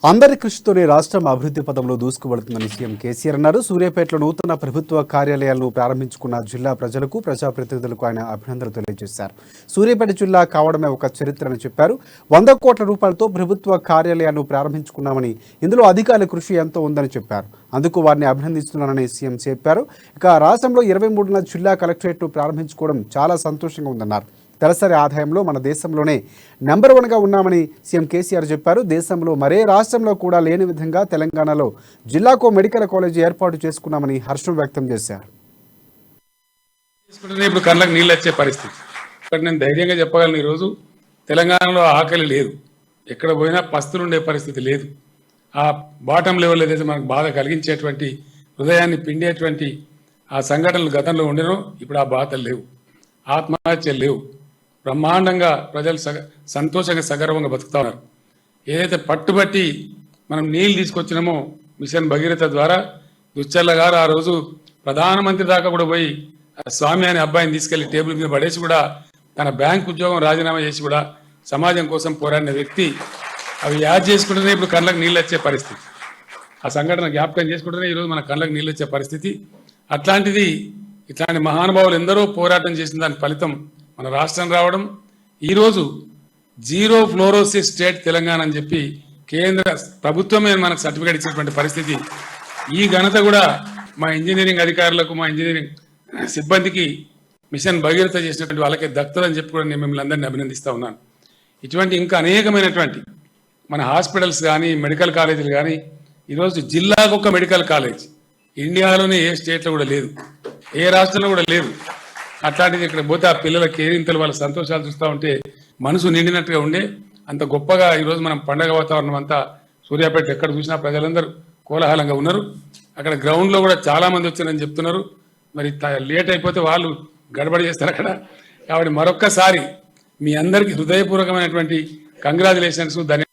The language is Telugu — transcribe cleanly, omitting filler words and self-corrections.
అందరి కృషితోనే రాష్ట్రం అభివృద్ధి పదంలో దూసుకువెళుతుందని సీఎం కేసీఆర్ అన్నారు. సూర్యాపేటలో నూతన ప్రభుత్వ కార్యాలయాలను ప్రారంభించుకున్న జిల్లా ప్రజలకు ప్రజాప్రతినిధులకు ఆయన అభినందనలు తెలియజేశారు. సూర్యాపేట జిల్లా కావడమే ఒక చరిత్రని చెప్పారు. 100 కోట్ల రూపాయలతో ప్రభుత్వ కార్యాలయాలను ప్రారంభించుకున్నామని, ఇందులో అధికారుల కృషి ఎంతో ఉందని చెప్పారు. అందుకు వారిని అభినందిస్తున్నానని సీఎం చెప్పారు. ఇక రాష్ట్రంలో 23న జిల్లా కలెక్టరేట్ను ప్రారంభించుకోవడం చాలా సంతోషంగా ఉందన్నారు. తలసరి ఆదాయంలో మన దేశంలోనే నెంబర్ 1గా ఉన్నామని సీఎం కేసీఆర్ చెప్పారు. దేశంలో మరే రాష్ట్రంలో కూడా లేని విధంగా తెలంగాణలో జిల్లాకు మెడికల్ కాలేజీ ఏర్పాటు చేసుకున్నామని హర్షం వ్యక్తం చేశారు. ఇప్పుడు కళ్ళకు నీళ్ళు వచ్చే పరిస్థితి. ఇక్కడ నేను ధైర్యంగా చెప్పగలను, ఈరోజు తెలంగాణలో ఆకలి లేదు, ఎక్కడ పోయినా పస్తులు ఉండే పరిస్థితి లేదు. ఆ బాటం లెవెల్ ఏదైతే మనకు బాధ కలిగించేటువంటి, హృదయాన్ని పిండేటువంటి ఆ సంఘటనలు గతంలో ఉండేనో ఇప్పుడు ఆ బాధలు లేవు, ఆత్మహత్యలు లేవు. బ్రహ్మాండంగా ప్రజలు సంతోషంగా సగర్వంగా బతుకుతా ఉన్నారు. ఏదైతే పట్టుబట్టి మనం నీళ్ళు తీసుకొచ్చినామో మిషన్ భగీరథ ద్వారా, దుచ్చల్ల గారు ఆ రోజు ప్రధానమంత్రి దాకా కూడా పోయి స్వామి అనే అబ్బాయిని తీసుకెళ్లి టేబుల్ మీద పడేసి కూడా తన బ్యాంక్ ఉద్యోగం రాజీనామా చేసి కూడా సమాజం కోసం పోరాడిన వ్యక్తి. అవి యాద్ చేసుకుంటేనే ఇప్పుడు కళ్ళకు నీళ్ళు వచ్చే పరిస్థితి. ఆ సంఘటన జ్ఞాపకం చేసుకుంటేనే ఈరోజు మన కళ్ళకు నీళ్ళు వచ్చే పరిస్థితి. అట్లాంటిది ఇట్లాంటి మహానుభావులు ఎందరో పోరాటం చేసిన దాని ఫలితం మన రాష్ట్రం రావడం. ఈరోజు జీరో ఫ్లోరోసిస్ స్టేట్ తెలంగాణ అని చెప్పి కేంద్ర ప్రభుత్వమే మనకు సర్టిఫికేట్ ఇచ్చినటువంటి పరిస్థితి. ఈ ఘనత కూడా మా ఇంజనీరింగ్ అధికారులకు, మా ఇంజనీరింగ్ సిబ్బందికి మిషన్ భగీరథ చేసినటువంటి వాళ్ళకే దక్కుతుందని చెప్పి కూడా నేను మిమ్మల్ని అందరినీ అభినందిస్తూ ఉన్నాను. ఇటువంటి ఇంకా అనేకమైనటువంటి మన హాస్పిటల్స్ కానీ, మెడికల్ కాలేజీలు కానీ, ఈరోజు జిల్లాకు ఒక మెడికల్ కాలేజ్ ఇండియాలోనే ఏ స్టేట్లో కూడా లేదు, ఏ రాష్ట్రంలో కూడా లేదు. అట్లాంటిది ఇక్కడ పోతే ఆ పిల్లల కేరింతలు, వాళ్ళ సంతోషాలు చూస్తూ ఉంటే మనసు నిండినట్టుగా ఉండే అంత గొప్పగా ఈరోజు మనం పండగ వాతావరణం అంతా సూర్యాపేట ఎక్కడ చూసినా ప్రజలందరూ కోలాహలంగా ఉన్నారు. అక్కడ గ్రౌండ్లో కూడా చాలా మంది వచ్చారని చెప్తున్నారు. మరి లేట్ అయిపోతే వాళ్ళు గడబడి చేస్తారు అక్కడ. కాబట్టి మరొక్కసారి మీ అందరికీ హృదయపూర్వకమైనటువంటి కంగ్రాచులేషన్స్, ధన్యవాదాలు.